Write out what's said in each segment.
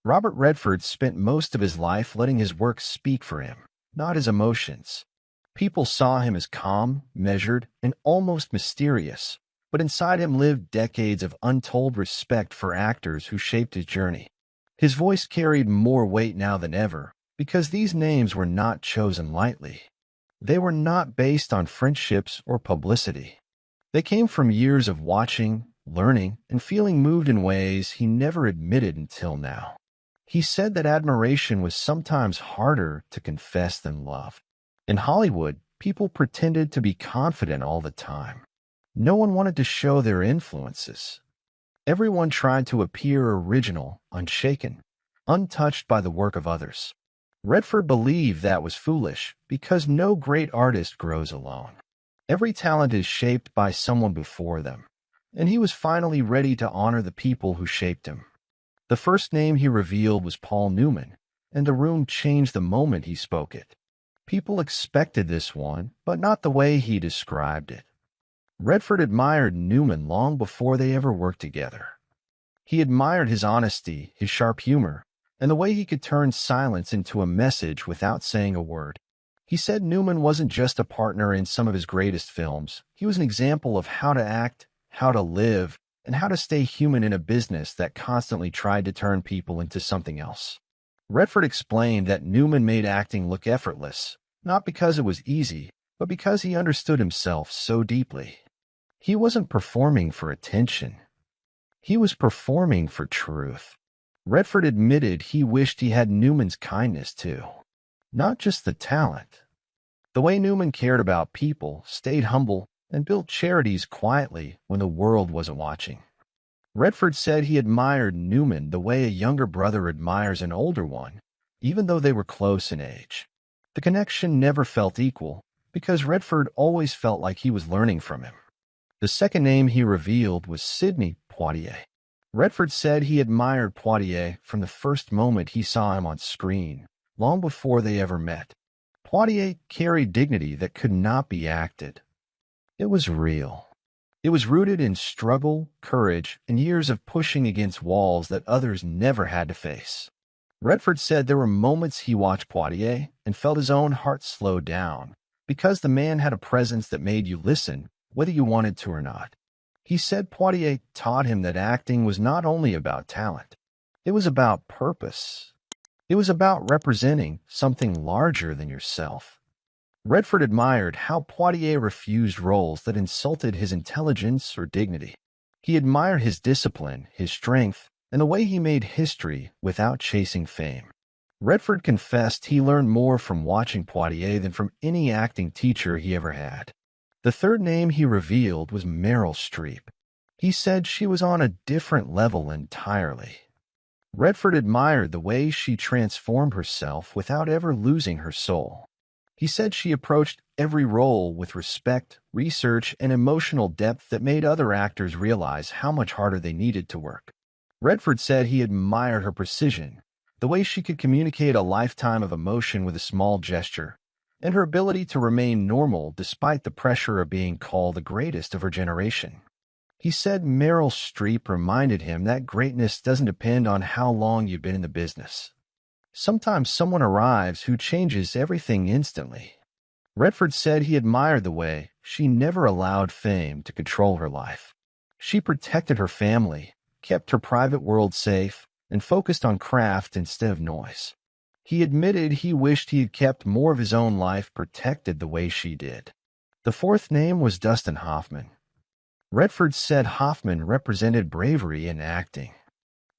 Robert Redford spent most of his life letting his work speak for him, not his emotions. People saw him as calm, measured, and almost mysterious, but inside him lived decades of untold respect for actors who shaped his journey. His voice carried more weight now than ever, because these names were not chosen lightly. They were not based on friendships or publicity. They came from years of watching, learning, and feeling moved in ways he never admitted until now. He said that admiration was sometimes harder to confess than love. In Hollywood, people pretended to be confident all the time. No one wanted to show their influences. Everyone tried to appear original, unshaken, untouched by the work of others. Redford believed that was foolish because no great artist grows alone. Every talent is shaped by someone before them, and he was finally ready to honor the people who shaped him. The first name he revealed was Paul Newman, and the room changed the moment he spoke it. People expected this one, but not the way he described it. Redford admired Newman long before they ever worked together. He admired his honesty, his sharp humor, and the way he could turn silence into a message without saying a word. He said Newman wasn't just a partner in some of his greatest films. He was an example of how to act, how to live, and how to stay human in a business that constantly tried to turn people into something else. Redford explained that Newman made acting look effortless, not because it was easy, but because he understood himself so deeply. He wasn't performing for attention. He was performing for truth. Redford admitted he wished he had Newman's kindness too, not just the talent. The way Newman cared about people, stayed humble, and built charities quietly when the world wasn't watching. Redford said he admired Newman the way a younger brother admires an older one, even though they were close in age. The connection never felt equal, because Redford always felt like he was learning from him. The second name he revealed was Sidney Poitier. Redford said he admired Poitier from the first moment he saw him on screen, long before they ever met. Poitier carried dignity that could not be acted. It was real. It was rooted in struggle, courage, and years of pushing against walls that others never had to face. Redford said there were moments he watched Poitier and felt his own heart slow down, because the man had a presence that made you listen, whether you wanted to or not. He said Poitier taught him that acting was not only about talent. It was about purpose. It was about representing something larger than yourself. Redford admired how Poitier refused roles that insulted his intelligence or dignity. He admired his discipline, his strength, and the way he made history without chasing fame. Redford confessed he learned more from watching Poitier than from any acting teacher he ever had. The third name he revealed was Meryl Streep. He said she was on a different level entirely. Redford admired the way she transformed herself without ever losing her soul. He said she approached every role with respect, research, and emotional depth that made other actors realize how much harder they needed to work. Redford said he admired her precision, the way she could communicate a lifetime of emotion with a small gesture, and her ability to remain normal despite the pressure of being called the greatest of her generation. He said Meryl Streep reminded him that greatness doesn't depend on how long you've been in the business. Sometimes someone arrives who changes everything instantly. Redford said he admired the way she never allowed fame to control her life. She protected her family, kept her private world safe, and focused on craft instead of noise. He admitted he wished he had kept more of his own life protected the way she did. The fourth name was Dustin Hoffman. Redford said Hoffman represented bravery in acting.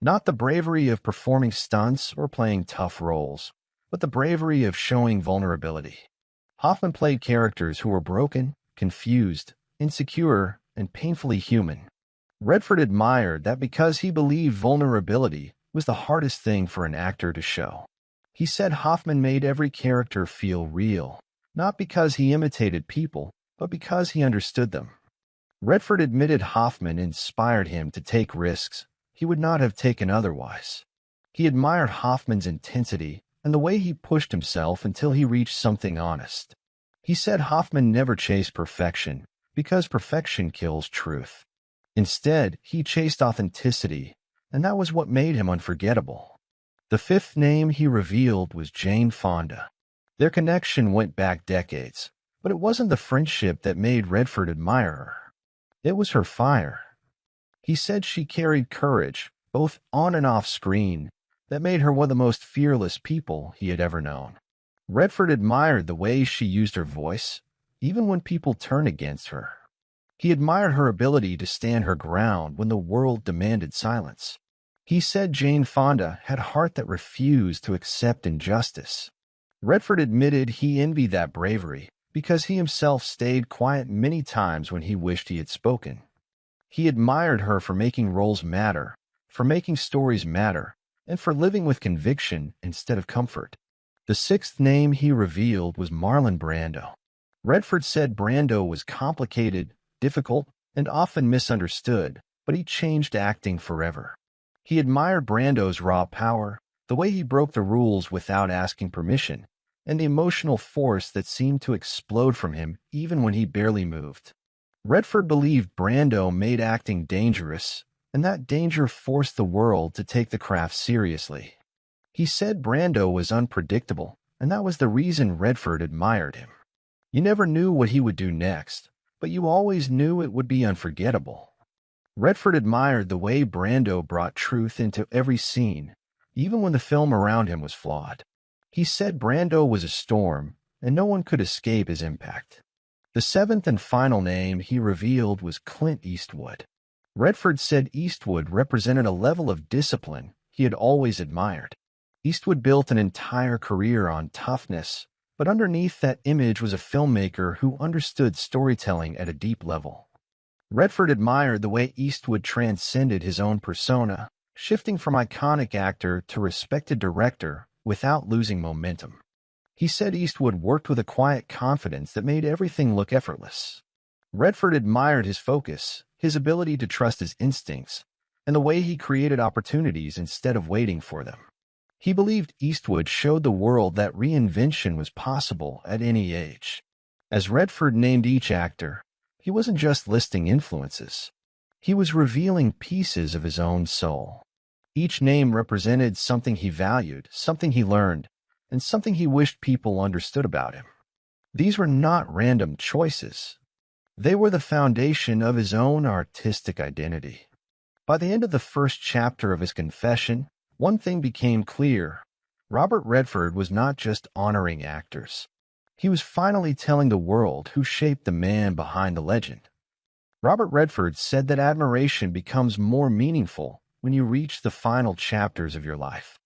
Not the bravery of performing stunts or playing tough roles, but the bravery of showing vulnerability. Hoffman played characters who were broken, confused, insecure, and painfully human. Redford admired that because he believed vulnerability was the hardest thing for an actor to show. He said Hoffman made every character feel real, not because he imitated people, but because he understood them. Redford admitted Hoffman inspired him to take risks he would not have taken otherwise. He admired Hoffman's intensity and the way he pushed himself until he reached something honest. He said Hoffman never chased perfection because perfection kills truth. Instead, he chased authenticity, and that was what made him unforgettable. The fifth name he revealed was Jane Fonda. Their connection went back decades, but it wasn't the friendship that made Redford admire her. It was her fire. He said she carried courage, both on and off screen, that made her one of the most fearless people he had ever known. Redford admired the way she used her voice, even when people turned against her. He admired her ability to stand her ground when the world demanded silence. He said Jane Fonda had a heart that refused to accept injustice. Redford admitted he envied that bravery because he himself stayed quiet many times when he wished he had spoken. He admired her for making roles matter, for making stories matter, and for living with conviction instead of comfort. The sixth name he revealed was Marlon Brando. Redford said Brando was complicated, difficult, and often misunderstood, but he changed acting forever. He admired Brando's raw power, the way he broke the rules without asking permission, and the emotional force that seemed to explode from him even when he barely moved. Redford believed Brando made acting dangerous, and that danger forced the world to take the craft seriously. He said Brando was unpredictable, and that was the reason Redford admired him. You never knew what he would do next, but you always knew it would be unforgettable. Redford admired the way Brando brought truth into every scene, even when the film around him was flawed. He said Brando was a storm, and no one could escape his impact. The seventh and final name he revealed was Clint Eastwood. Redford said Eastwood represented a level of discipline he had always admired. Eastwood built an entire career on toughness, but underneath that image was a filmmaker who understood storytelling at a deep level. Redford admired the way Eastwood transcended his own persona, shifting from iconic actor to respected director without losing momentum. He said Eastwood worked with a quiet confidence that made everything look effortless. Redford admired his focus, his ability to trust his instincts, and the way he created opportunities instead of waiting for them. He believed Eastwood showed the world that reinvention was possible at any age. As Redford named each actor, he wasn't just listing influences. He was revealing pieces of his own soul. Each name represented something he valued, something he learned, and something he wished people understood about him. These were not random choices. They were the foundation of his own artistic identity. By the end of the first chapter of his confession, one thing became clear. Robert Redford was not just honoring actors. He was finally telling the world who shaped the man behind the legend. Robert Redford said that admiration becomes more meaningful when you reach the final chapters of your life.